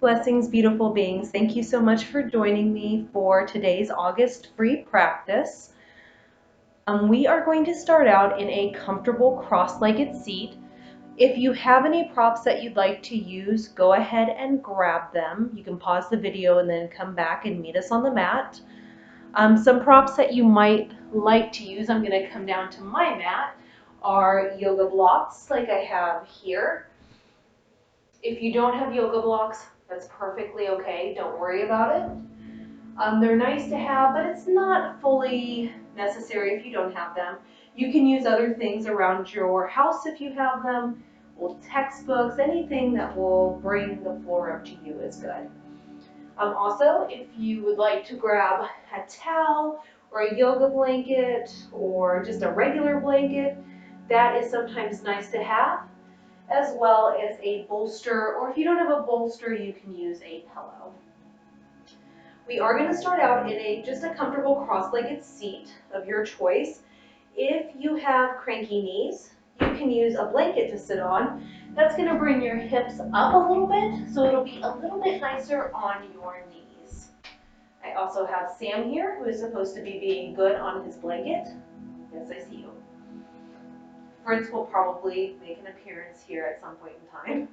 Blessings, beautiful beings. Thank you so much for joining me for today's August free practice. We are going to start out in a comfortable cross-legged seat. If you have any props that you'd like to use, go ahead and grab them. You can pause the video and then come back and meet us on the mat. Some props that you might like to use, I'm going to come down to my mat, are yoga blocks like I have here. If you don't have yoga blocks, that's perfectly okay. Don't worry about it. They're nice to have, but it's not fully necessary if you don't have them. You can use other things around your house if you have them. Well, textbooks, anything that will bring the floor up to you is good. Also, if you would like to grab a towel or a yoga blanket or just a regular blanket, that is sometimes nice to have, as well as a bolster, or if you don't have a bolster, you can use a pillow. We are going to start out in just a comfortable cross-legged seat of your choice. If you have cranky knees, you can use a blanket to sit on. That's going to bring your hips up a little bit, so it'll be a little bit nicer on your knees. I also have Sam here, who is supposed to be being good on his blanket. Yes, I see you. Fritz will probably make an appearance here at some point in time.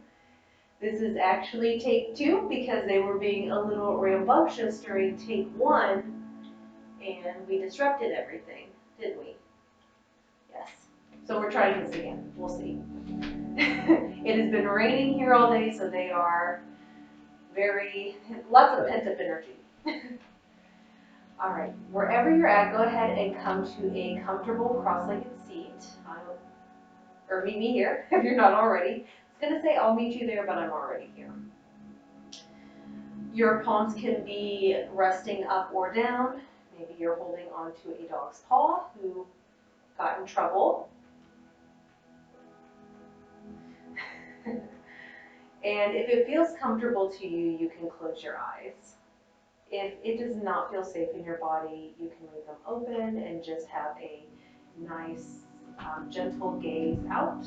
This is actually take 2 because they were being a little rambunctious during take 1 and we disrupted everything, didn't we? Yes. So we're trying this again. We'll see. It has been raining here all day, so they are lots of pent-up energy. All right, wherever you're at, go ahead and come to a comfortable cross-legged seat. Or meet me here if you're not already. I was going to say I'll meet you there, but I'm already here. Your palms can be resting up or down. Maybe you're holding onto a dog's paw who got in trouble. And if it feels comfortable to you, you can close your eyes. If it does not feel safe in your body, you can leave them open and just have a nice, gentle gaze out.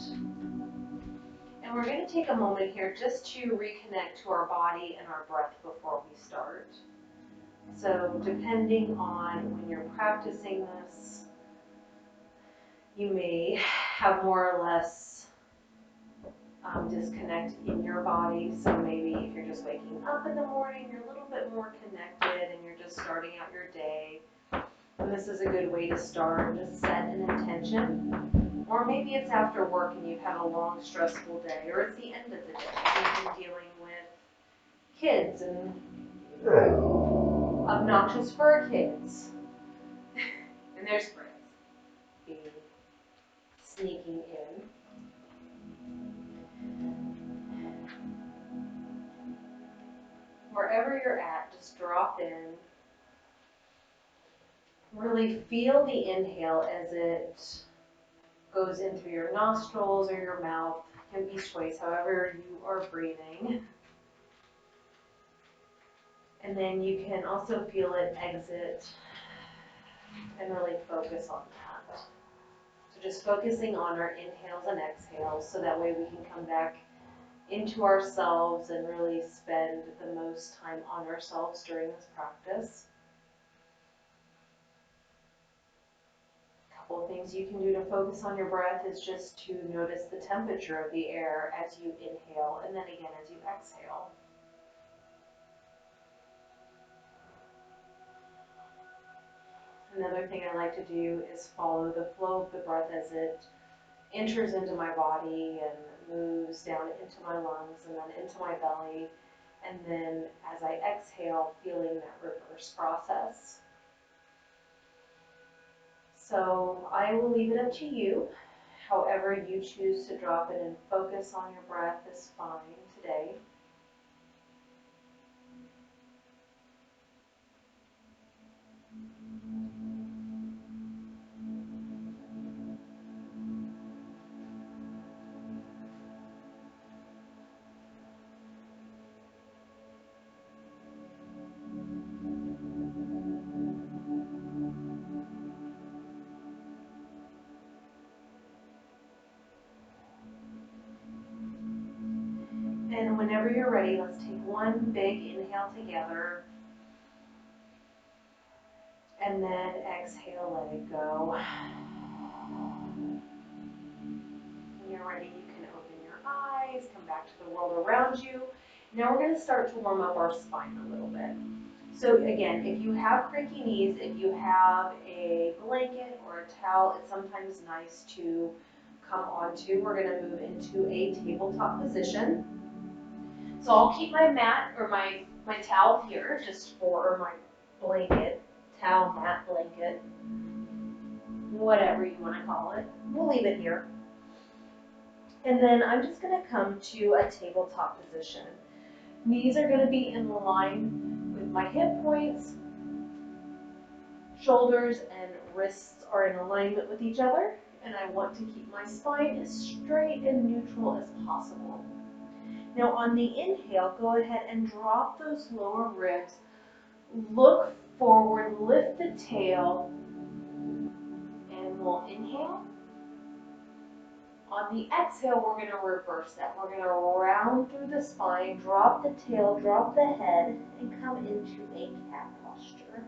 And we're going to take a moment here just to reconnect to our body and our breath before we start. So depending on when you're practicing this, you may have more or less disconnect in your body. So maybe if you're just waking up in the morning, you're a little bit more connected and you're just starting out your day. And this is a good way to start. Just set an intention. Or maybe it's after work and you've had a long, stressful day, or it's the end of the day. You've been dealing with kids and obnoxious fur kids. And there's Fritz sneaking in. Wherever you're at, just drop in. Really feel the inhale as it goes in through your nostrils or your mouth. It can be choice, however you are breathing. And then you can also feel it exit and really focus on that. So just focusing on our inhales and exhales so that way we can come back into ourselves and really spend the most time on ourselves during this practice. A couple of things you can do to focus on your breath is just to notice the temperature of the air as you inhale and then again as you exhale. Another thing I like to do is follow the flow of the breath as it enters into my body and moves down into my lungs and then into my belly. And then as I exhale, feeling that reverse process. So I will leave it up to you. However you choose to drop it and focus on your breath is fine today. And whenever you're ready, let's take one big inhale together. And then exhale, let it go. When you're ready, you can open your eyes, come back to the world around you. Now we're going to start to warm up our spine a little bit. So again, if you have creaky knees, if you have a blanket or a towel, it's sometimes nice to come onto. We're going to move into a tabletop position. So I'll keep my mat or my towel here, or my blanket, towel, mat, blanket, whatever you want to call it. We'll leave it here. And then I'm just going to come to a tabletop position. Knees are going to be in line with my hip points. Shoulders and wrists are in alignment with each other. And I want to keep my spine as straight and neutral as possible. Now on the inhale, go ahead and drop those lower ribs. Look forward, lift the tail, and we'll inhale. On the exhale, we're going to reverse that. We're going to round through the spine, drop the tail, drop the head, and come into a cat posture.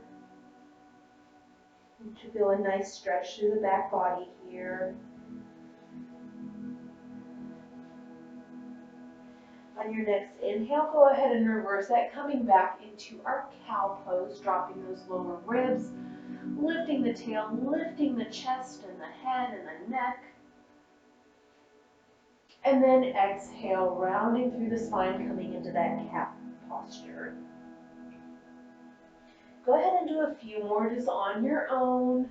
And to feel a nice stretch through the back body here. On your next inhale, go ahead and reverse that, coming back into our cow pose, dropping those lower ribs, lifting the tail, lifting the chest and the head and the neck. And then exhale, rounding through the spine, coming into that cat posture. Go ahead and do a few more just on your own.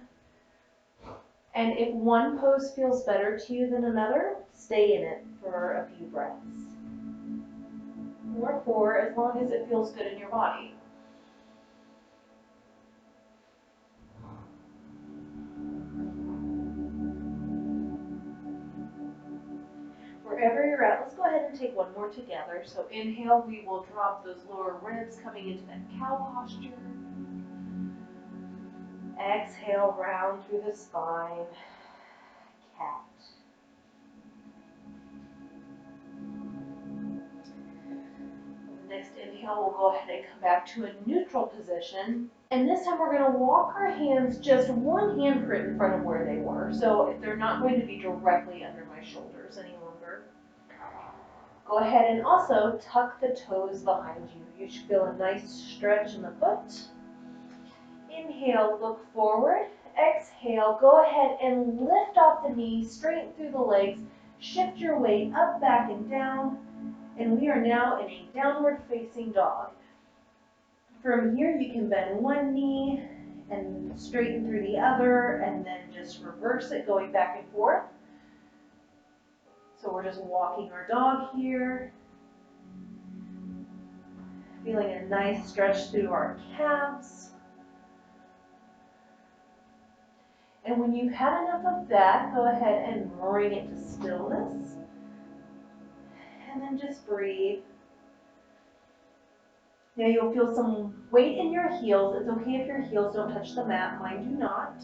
And if one pose feels better to you than another, stay in it for a few breaths. Or 4, as long as it feels good in your body. Wherever you're at, let's go ahead and take one more together. So inhale, we will drop those lower ribs coming into that cow posture. Exhale, round through the spine, cat. Next inhale, we'll go ahead and come back to a neutral position. And this time we're going to walk our hands just one handprint in front of where they were. So they're not going to be directly under my shoulders any longer. Go ahead and also tuck the toes behind you. You should feel a nice stretch in the foot. Inhale, look forward. Exhale, go ahead and lift off the knees, straighten through the legs. Shift your weight up, back, and down. And we are now in a downward facing dog. From here, you can bend one knee and straighten through the other, and then just reverse it, going back and forth. So we're just walking our dog here. Feeling a nice stretch through our calves. And when you've had enough of that, go ahead and bring it to stillness. And then just breathe. Now you'll feel some weight in your heels. It's okay if your heels don't touch the mat. Mine do not.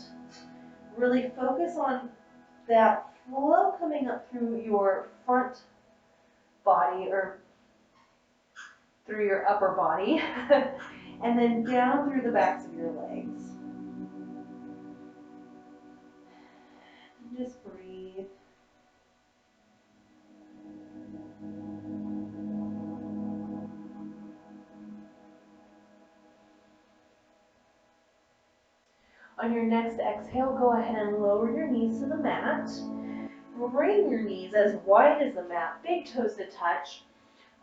Really focus on that flow coming up through your front body or through your upper body and then down through the backs of your legs. And just breathe. On your next exhale, go ahead and lower your knees to the mat. Bring your knees as wide as the mat, big toes to touch.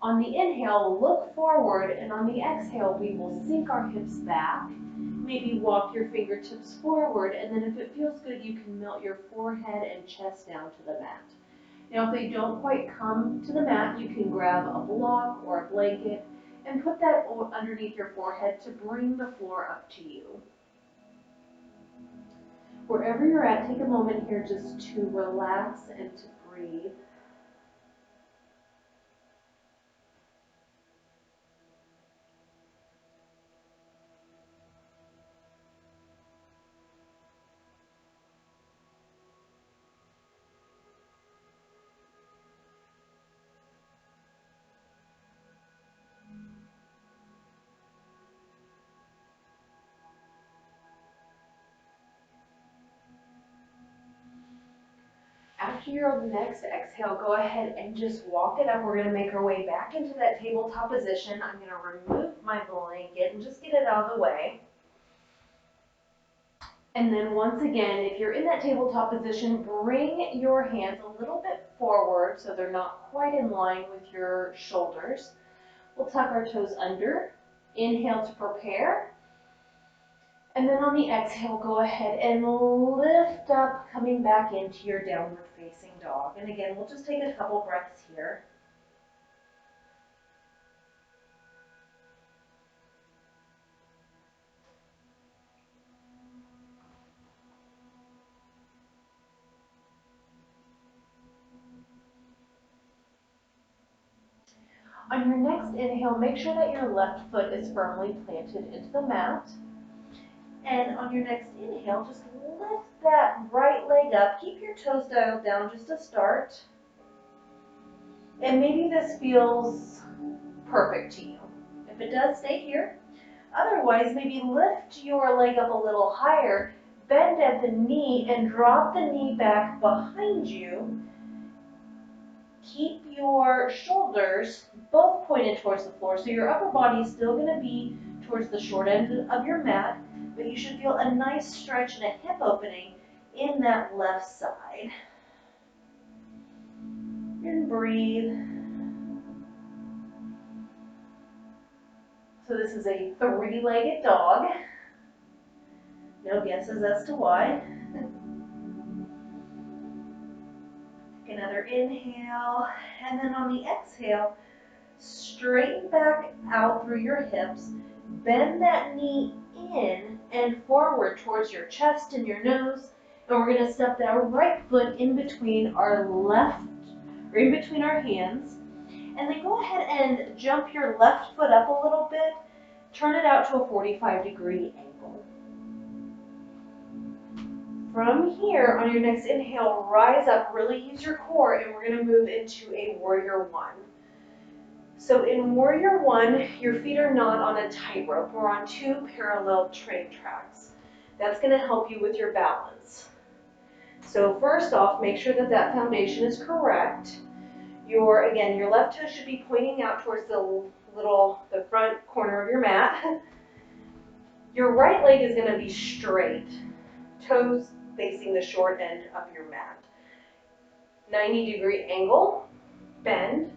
On the inhale, look forward, and on the exhale, we will sink our hips back. Maybe walk your fingertips forward, and then if it feels good, you can melt your forehead and chest down to the mat. Now, if they don't quite come to the mat, you can grab a block or a blanket and put that underneath your forehead to bring the floor up to you. Wherever you're at, take a moment here just to relax and to breathe. after your next exhale, go ahead and just walk it up. We're going to make our way back into that tabletop position. I'm going to remove my blanket and just get it out of the way. And then once again, if you're in that tabletop position, bring your hands a little bit forward so they're not quite in line with your shoulders. We'll tuck our toes under. Inhale to prepare. And then on the exhale, go ahead and lift up, coming back into your downward facing dog. And again, we'll just take a couple breaths here. On your next inhale, make sure that your left foot is firmly planted into the mat. And on your next inhale, just lift that right leg up. Keep your toes dialed down just to start. And maybe this feels perfect to you. If it does, stay here. Otherwise, maybe lift your leg up a little higher, bend at the knee, and drop the knee back behind you. Keep your shoulders both pointed towards the floor, so your upper body is still going to be towards the short end of your mat, but you should feel a nice stretch and a hip opening in that left side. And breathe. So this is a three-legged dog. No guesses as to why. Take another inhale, and then on the exhale, straighten back out through your hips. Bend that knee in and forward towards your chest and your nose. And we're going to step that right foot in between our left, or in between our hands. And then go ahead and jump your left foot up a little bit. Turn it out to a 45-degree angle. From here, on your next inhale, rise up, really use your core, and we're going to move into a warrior one. So in warrior one, your feet are not on a tightrope. We're on two parallel train tracks. That's going to help you with your balance. So first off, make sure that that foundation is correct. Again, your left toe should be pointing out towards the front corner of your mat. Your right leg is going to be straight, toes facing the short end of your mat. 90-degree angle, bend.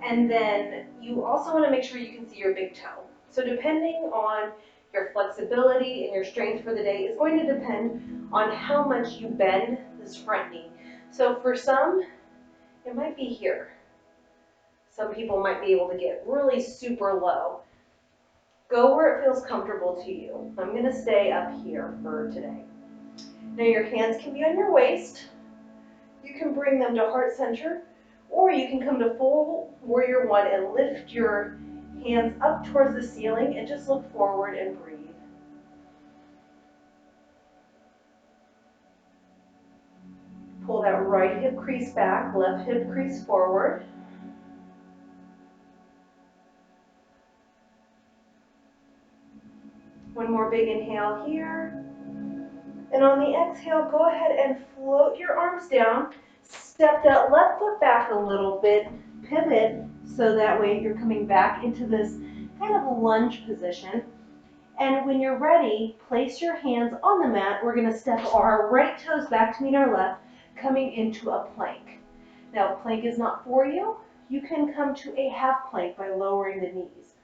And then you also want to make sure you can see your big toe. So depending on your flexibility and your strength for the day is going to depend on how much you bend this front knee. So for some, it might be here. Some people might be able to get really super low. Go where it feels comfortable to you. I'm going to stay up here for today. Now your hands can be on your waist. You can bring them to heart center, or you can come to full warrior one and lift your hands up towards the ceiling and just look forward and breathe. Pull that right hip crease back, left hip crease forward. One more big inhale here. And on the exhale, go ahead and float your arms down. Step that left foot back a little bit, pivot, so that way you're coming back into this kind of lunge position. And when you're ready, place your hands on the mat. We're going to step our right toes back to meet our left, coming into a plank. Now, plank is not for you. You can come to a half plank by lowering the knees.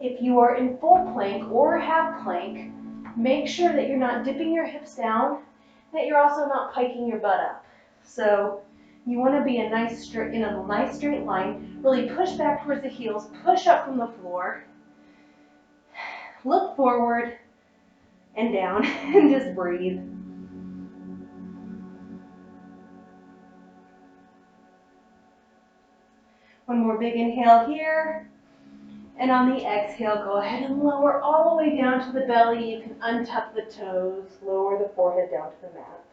If you are in full plank or half plank, make sure that you're not dipping your hips down, that you're also not piking your butt up. So you want to be in a nice straight line. Really push back towards the heels, push up from the floor, look forward and down, and just breathe. One more big inhale here. And on the exhale, go ahead and lower all the way down to the belly. You can untuck the toes, lower the forehead down to the mat.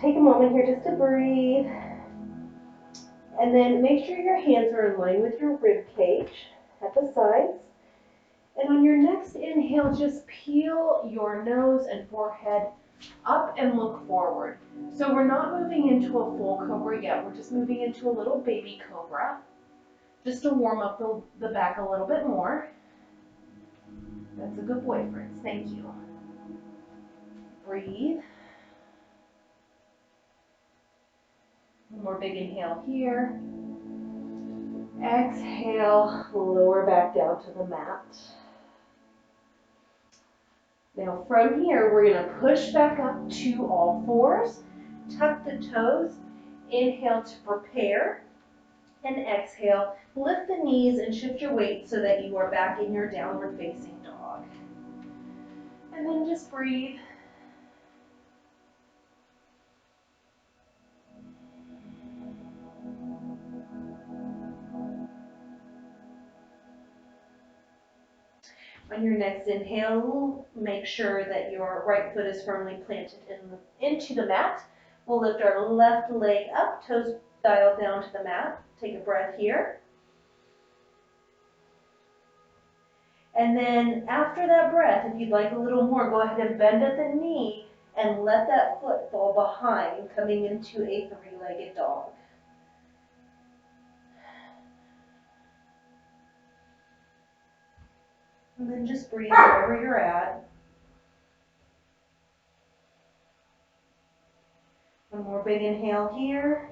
Take a moment here just to breathe. And then make sure your hands are in line with your rib cage at the sides. And on your next inhale, just peel your nose and forehead up and look forward. So we're not moving into a full cobra yet. We're just moving into a little baby cobra, just to warm up the back a little bit more. That's a good boy, Fritz. Thank you. Breathe. One more big inhale here. Exhale, lower back down to the mat. Now from here, we're going to push back up to all fours, tuck the toes, inhale to prepare, and exhale, lift the knees and shift your weight so that you are back in your downward facing dog. And then just breathe. On your next inhale, make sure that your right foot is firmly planted into the mat. We'll lift our left leg up, toes dialed down to the mat. Take a breath here. And then after that breath, if you'd like a little more, go ahead and bend at the knee and let that foot fall behind, coming into a three-legged dog. And then just breathe wherever you're at. One more big inhale here.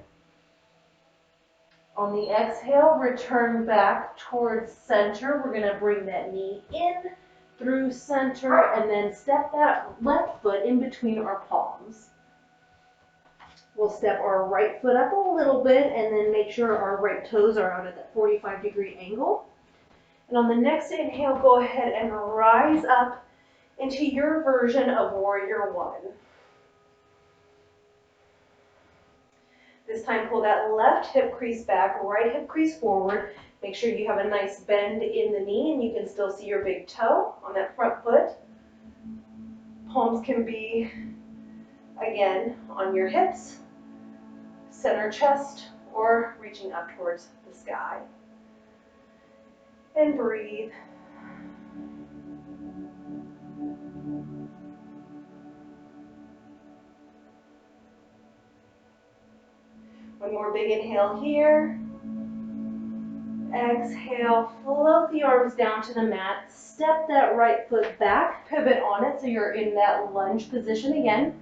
On the exhale, return back towards center. We're going to bring that knee in through center and then step that left foot in between our palms. We'll step our right foot up a little bit and then make sure our right toes are out at that 45-degree angle. And on the next inhale, go ahead and rise up into your version of Warrior One. This time, pull that left hip crease back, right hip crease forward. Make sure you have a nice bend in the knee and you can still see your big toe on that front foot. Palms can be, again, on your hips, center chest, or reaching up towards the sky. And breathe. One more big inhale here. Exhale, float the arms down to the mat. Step that right foot back, pivot on it so you're in that lunge position again.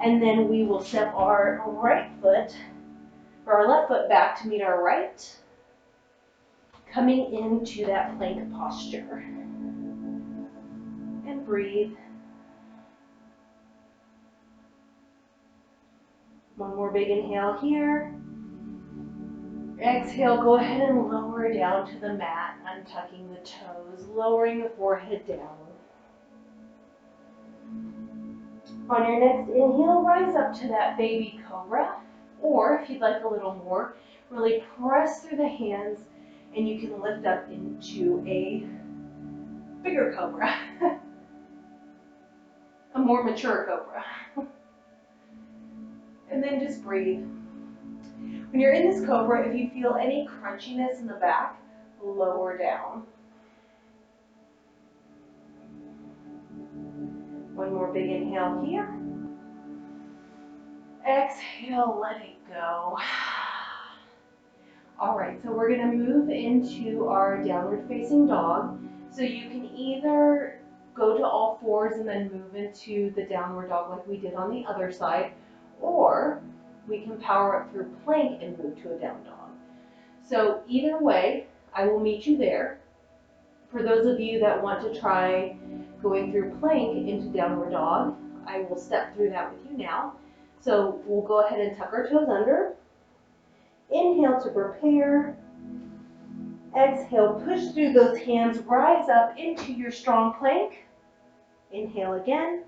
And then we will step our right foot, or our left foot back to meet our right, coming into that plank posture. And breathe. One more big inhale here. Exhale, go ahead and lower down to the mat, untucking the toes, lowering the forehead down. On your next inhale, rise up to that baby cobra, or if you'd like a little more, really press through the hands and you can lift up into a bigger cobra, a more mature cobra. And then just breathe. When you're in this cobra, if you feel any crunchiness in the back, lower down. One more big inhale here. Exhale, let it go. All right, so we're gonna move into our downward facing dog. So you can either go to all fours and then move into the downward dog like we did on the other side, or we can power up through plank and move to a down dog. So either way, I will meet you there. For those of you that want to try going through plank into downward dog, I will step through that with you now. So we'll go ahead and tuck our toes under. Inhale to prepare. Exhale, push through those hands, rise up into your strong plank. Inhale again.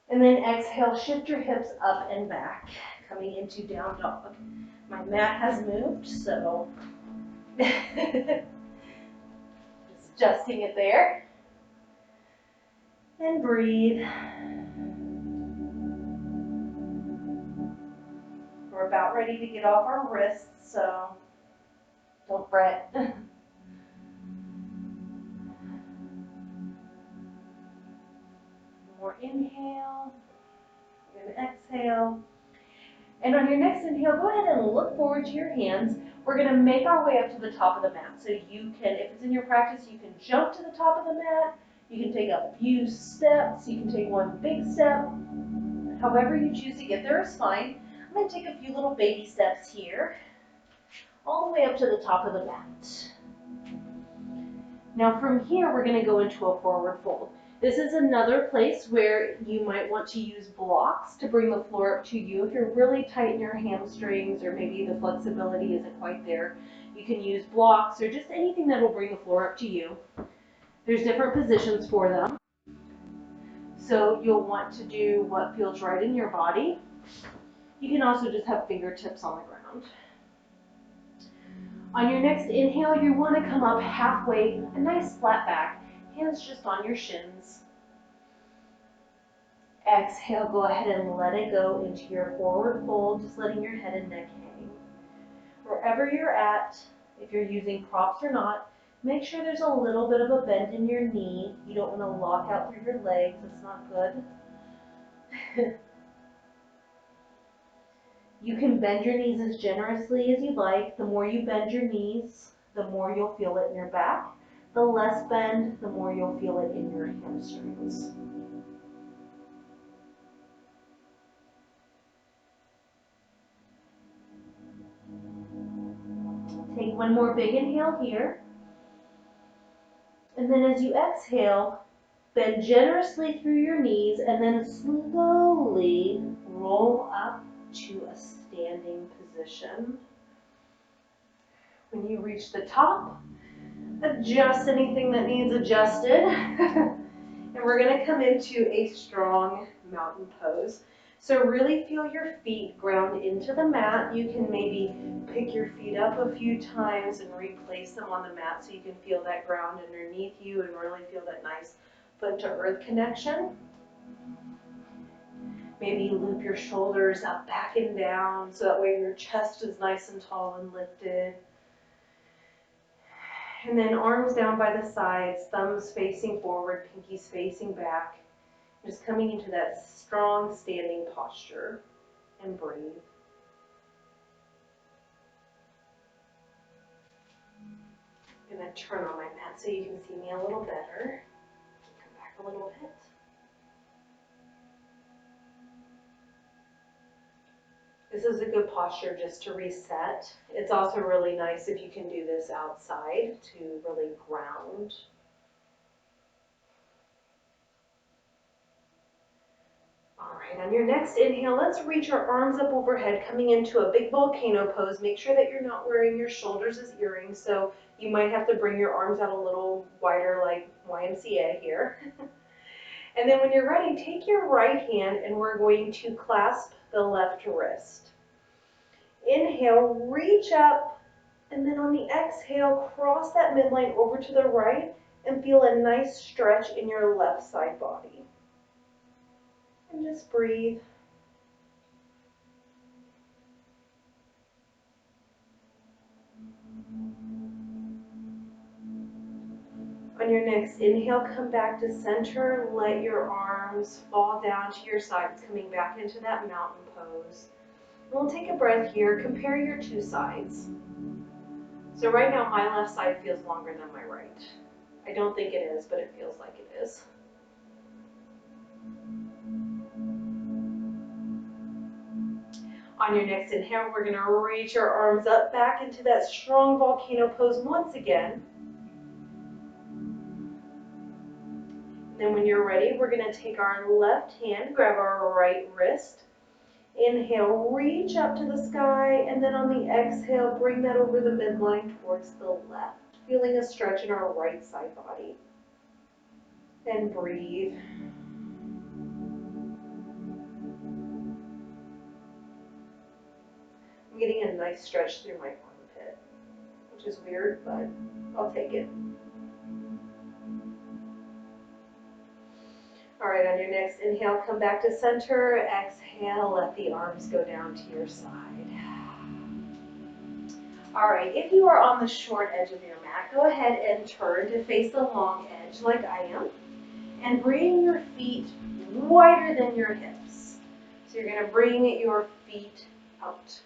And then exhale, shift your hips up and back, coming into down dog. My mat has moved, so just adjusting it there. And breathe. We're about ready to get off our wrists, so don't fret. inhale, you're gonna exhale. And on your next inhale, go ahead and look forward to your hands. We're gonna make our way up to the top of the mat. So you can, if it's in your practice, you can jump to the top of the mat. You can take a few steps. You can take one big step. However you choose to get there is fine. I'm gonna take a few little baby steps here, all the way up to the top of the mat. Now from here, we're gonna go into a forward fold. This is another place where you might want to use blocks to bring the floor up to you. If you're really tight in your hamstrings or maybe the flexibility isn't quite there, you can use blocks or just anything that will bring the floor up to you. There's different positions for them. So you'll want to do what feels right in your body. You can also just have fingertips on the ground. On your next inhale, you want to come up halfway, a nice flat back, hands just on your shins. Exhale, go ahead and let it go into your forward fold, just letting your head and neck hang. Wherever you're at, if you're using props or not, make sure there's a little bit of a bend in your knee. You don't want to lock out through your legs, it's not good. You can bend your knees as generously as you like. The more you bend your knees, the more you'll feel it in your back. The less bend, the more you'll feel it in your hamstrings. Take one more big inhale here. And then as you exhale, bend generously through your knees and then slowly roll up to a standing position. When you reach the top, adjust anything that needs adjusted. And we're going to come into a strong mountain pose. So really feel your feet ground into the mat. You can maybe pick your feet up a few times and replace them on the mat so you can feel that ground underneath you and really feel that nice foot to earth connection. Maybe loop your shoulders up, back and down, so that way your chest is nice and tall and lifted. And then arms down by the sides, thumbs facing forward, pinkies facing back. Just coming into that strong standing posture, and breathe. I'm going to turn on my mat so you can see me a little better. Come back a little bit. This is a good posture just to reset. It's also really nice if you can do this outside to really ground. All right, on your next inhale, let's reach our arms up overhead, coming into a big volcano pose. Make sure that you're not wearing your shoulders as earrings, so you might have to bring your arms out a little wider like YMCA here. And then when you're ready, take your right hand and we're going to clasp the left wrist. Inhale, reach up, and then on the exhale, cross that midline over to the right and feel a nice stretch in your left side body. And just breathe. On your next inhale, come back to center. Let your arms fall down to your sides, coming back into that mountain pose. We'll take a breath here. Compare your two sides. So right now, my left side feels longer than my right. I don't think it is, but it feels like it is. On your next inhale, we're going to reach our arms up back into that strong volcano pose once again. And then when you're ready, we're going to take our left hand, grab our right wrist. Inhale, reach up to the sky, and then on the exhale, bring that over the midline towards the left, feeling a stretch in our right side body. And breathe. I'm getting a nice stretch through my armpit, which is weird, but I'll take it. All right, on your next inhale, come back to center. Exhale, let the arms go down to your side. All right, if you are on the short edge of your mat, go ahead and turn to face the long edge like I am. And bring your feet wider than your hips. So you're going to bring your feet out.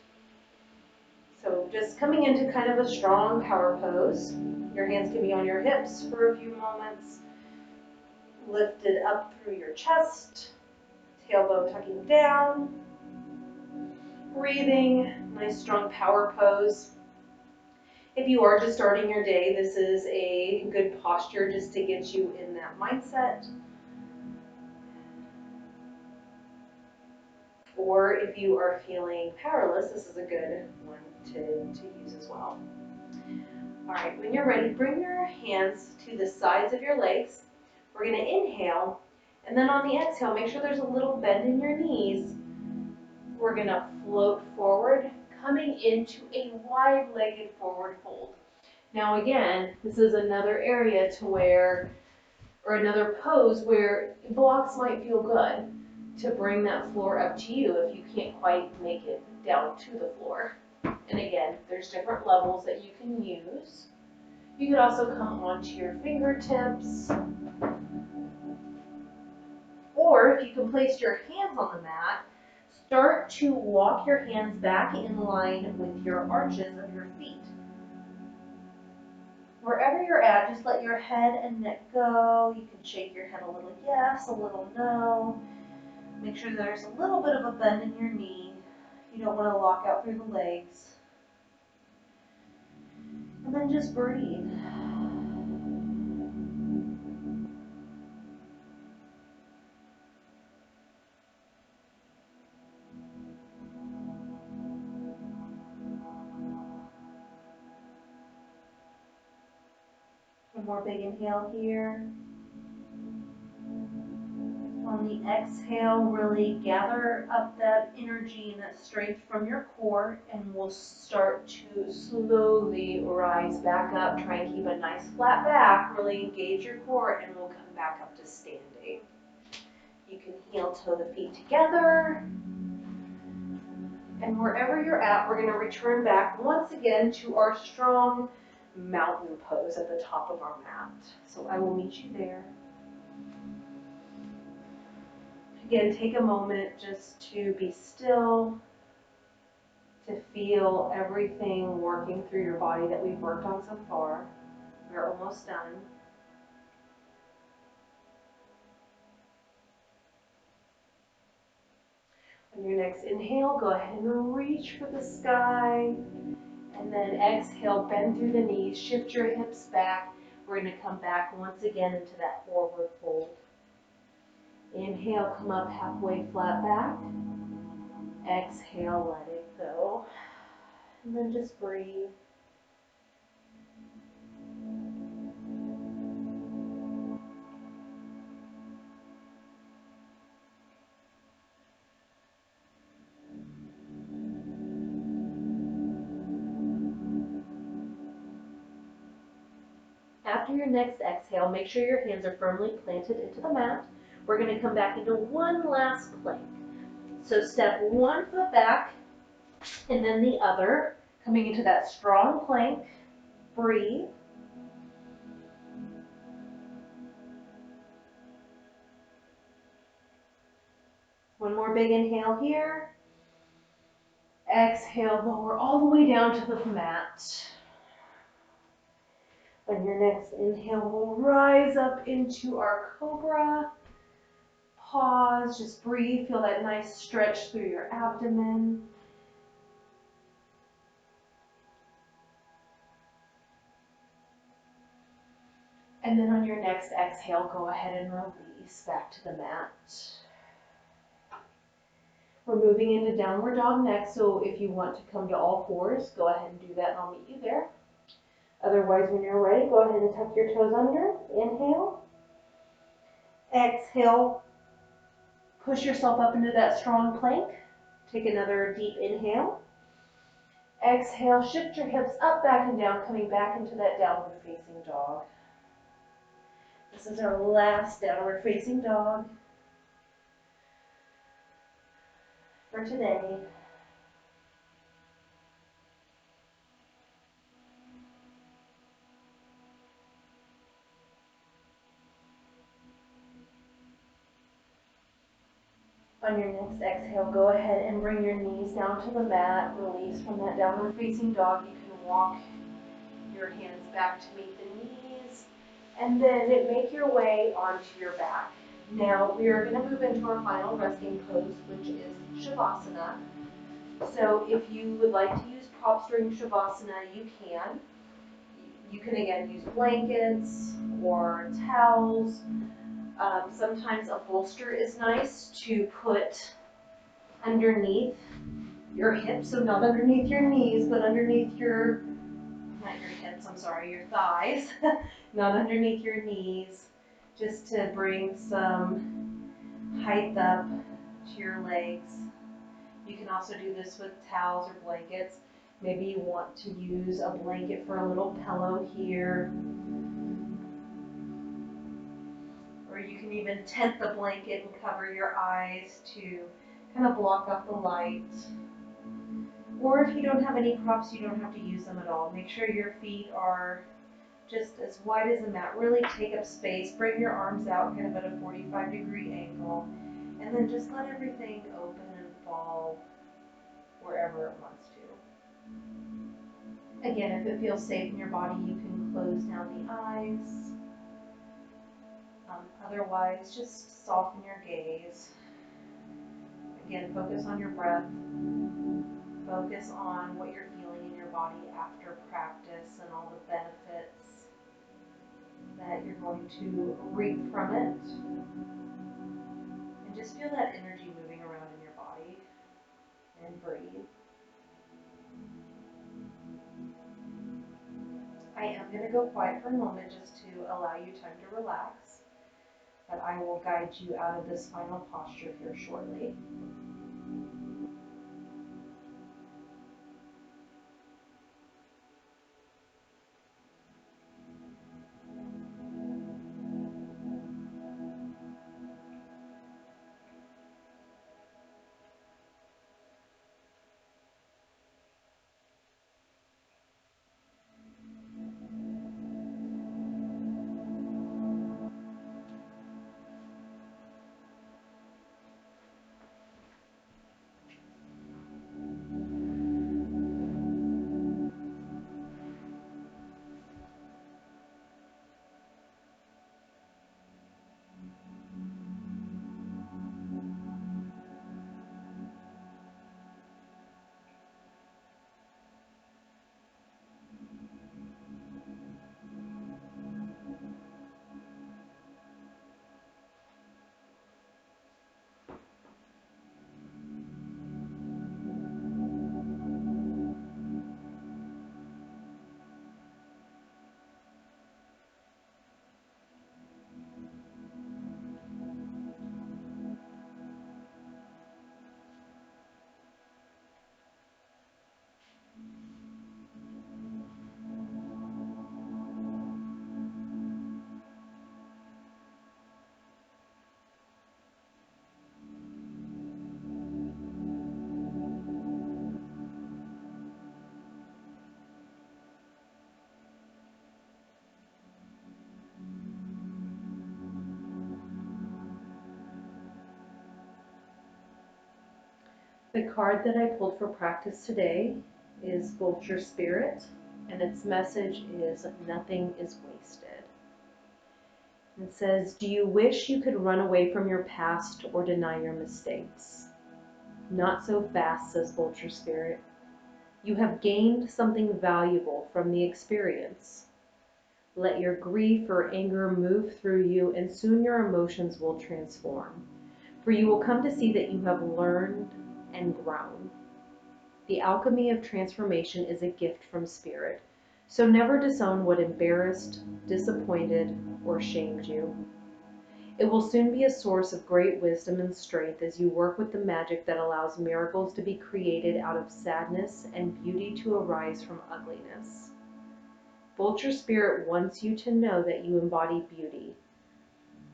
So just coming into kind of a strong power pose. Your hands can be on your hips for a few moments. Lifted up through your chest. Tailbone tucking down. Breathing. Nice strong power pose. If you are just starting your day, this is a good posture just to get you in that mindset. Or if you are feeling powerless, this is a good one to use as well. All right, when you're ready, bring your hands to the sides of your legs. We're going to inhale, and then on the exhale, make sure there's a little bend in your knees. We're going to float forward, coming into a wide-legged forward fold. Now again, this is another area to where, or another pose where blocks might feel good to bring that floor up to you if you can't quite make it down to the floor. And again, there's different levels that you can use. You could also come onto your fingertips, or if you can place your hands on the mat, start to walk your hands back in line with your arches of your feet. Wherever you're at, just let your head and neck go. You can shake your head a little yes, a little no. Make sure there's a little bit of a bend in your knee. You don't want to lock out through the legs. And then just breathe. One more big inhale here. On the exhale, really gather up that energy and that strength from your core, and we'll start to slowly rise back up. Try and keep a nice flat back, really engage your core, and we'll come back up to standing. You can heel toe the feet together. And wherever you're at, we're going to return back once again to our strong mountain pose at the top of our mat. So I will meet you there. Again, take a moment just to be still, to feel everything working through your body that we've worked on so far. We're almost done. On your next inhale, go ahead and reach for the sky. And then exhale, bend through the knees, shift your hips back. We're going to come back once again into that forward fold. Inhale, come up halfway flat back. Exhale, let it go. And then just breathe. After your next exhale, make sure your hands are firmly planted into the mat. We're going to come back into one last plank. So step one foot back and then the other, coming into that strong plank. Breathe. One more big inhale here. Exhale, lower all the way down to the mat. On your next inhale, we'll rise up into our cobra. Pause, just breathe, feel that nice stretch through your abdomen. And then on your next exhale, go ahead and release back to the mat. We're moving into downward dog next, so if you want to come to all fours, go ahead and do that and I'll meet you there. Otherwise, when you're ready, go ahead and tuck your toes under. Inhale. Exhale. Push yourself up into that strong plank. Take another deep inhale. Exhale, shift your hips up, back, and down, coming back into that downward facing dog. This is our last downward facing dog for today. On your next exhale, go ahead and bring your knees down to the mat. Release from that downward facing dog. You can walk your hands back to meet the knees, and then make your way onto your back. Now we are going to move into our final resting pose, which is Shavasana. So if you would like to use props during Shavasana, you can. You can again use blankets or towels. Sometimes a bolster is nice to put underneath your hips, so not underneath your knees, but underneath your, not your hips, I'm sorry, your thighs, not underneath your knees, just to bring some height up to your legs. You can also do this with towels or blankets. Maybe you want to use a blanket for a little pillow here. Or you can even tent the blanket and cover your eyes to kind of block out the light. Or if you don't have any props, you don't have to use them at all. Make sure your feet are just as wide as the mat. Really take up space. Bring your arms out kind of at a 45-degree angle. And then just let everything open and fall wherever it wants to. Again, if it feels safe in your body, you can close down the eyes. Otherwise, just soften your gaze. Again, focus on your breath. Focus on what you're feeling in your body after practice and all the benefits that you're going to reap from it. And just feel that energy moving around in your body. And breathe. I am going to go quiet for a moment just to allow you time to relax. But I will guide you out of this final posture here shortly. The card that I pulled for practice today is Vulture Spirit, and its message is nothing is wasted. It says, do you wish you could run away from your past or deny your mistakes? Not so fast, says Vulture Spirit. You have gained something valuable from the experience. Let your grief or anger move through you, and soon your emotions will transform. For you will come to see that you have learned and grown. The alchemy of transformation is a gift from Spirit, so never disown what embarrassed, disappointed, or shamed you. It will soon be a source of great wisdom and strength as you work with the magic that allows miracles to be created out of sadness and beauty to arise from ugliness. Vulture Spirit wants you to know that you embody beauty,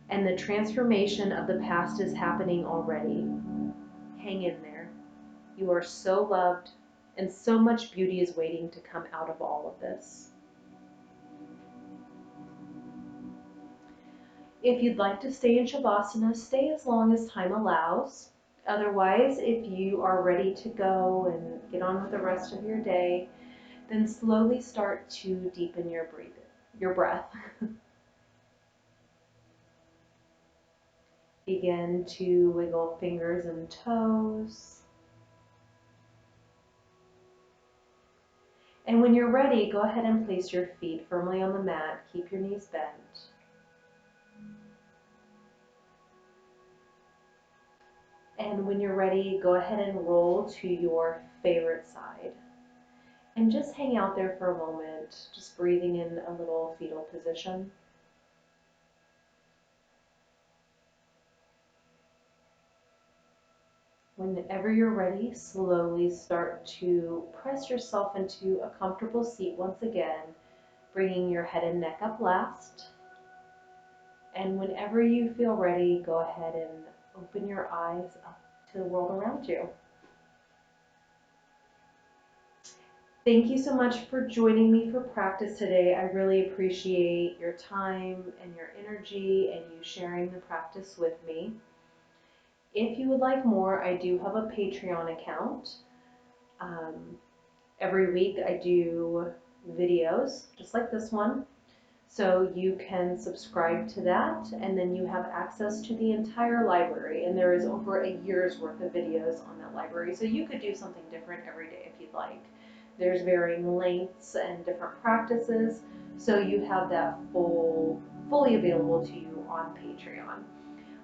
and the transformation of the past is happening already. Hang in there. You are so loved, and so much beauty is waiting to come out of all of this. If you'd like to stay in Shavasana, stay as long as time allows. Otherwise, if you are ready to go and get on with the rest of your day, then slowly start to deepen your breath. Begin to wiggle fingers and toes. And when you're ready, go ahead and place your feet firmly on the mat. Keep your knees bent. And when you're ready, go ahead and roll to your favorite side. And just hang out there for a moment, just breathing in a little fetal position. Whenever you're ready, slowly start to press yourself into a comfortable seat once again, bringing your head and neck up last. And whenever you feel ready, go ahead and open your eyes up to the world around you. Thank you so much for joining me for practice today. I really appreciate your time and your energy and you sharing the practice with me. If you would like more, I do have a Patreon account. Every week I do videos just like this one. So you can subscribe to that and then you have access to the entire library, and there is over a year's worth of videos on that library. So you could do something different every day if you'd like. There's varying lengths and different practices, so you have that fully available to you on Patreon.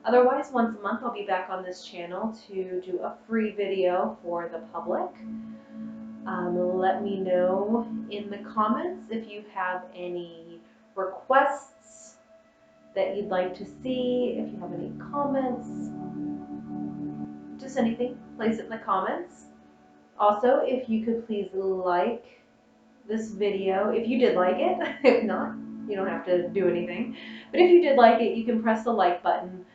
Otherwise, once a month I'll be back on this channel to do a free video for the public. Let me know in the comments if you have any requests that you'd like to see, if you have any comments, just anything, place it in the comments. Also, if you could please like this video, if you did like it. If not, you don't have to do anything. But if you did like it, you can press the like button.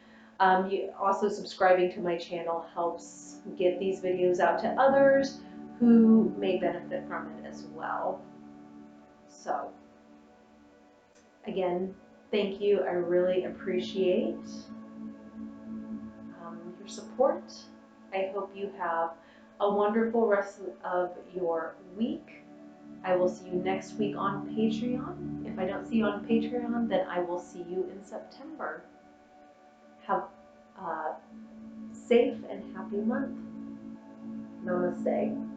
Also, subscribing to my channel helps get these videos out to others who may benefit from it as well. So, again, thank you. I really appreciate your support. I hope you have a wonderful rest of your week. I will see you next week on Patreon. If I don't see you on Patreon, then I will see you in September. Have a safe and happy month. Namaste.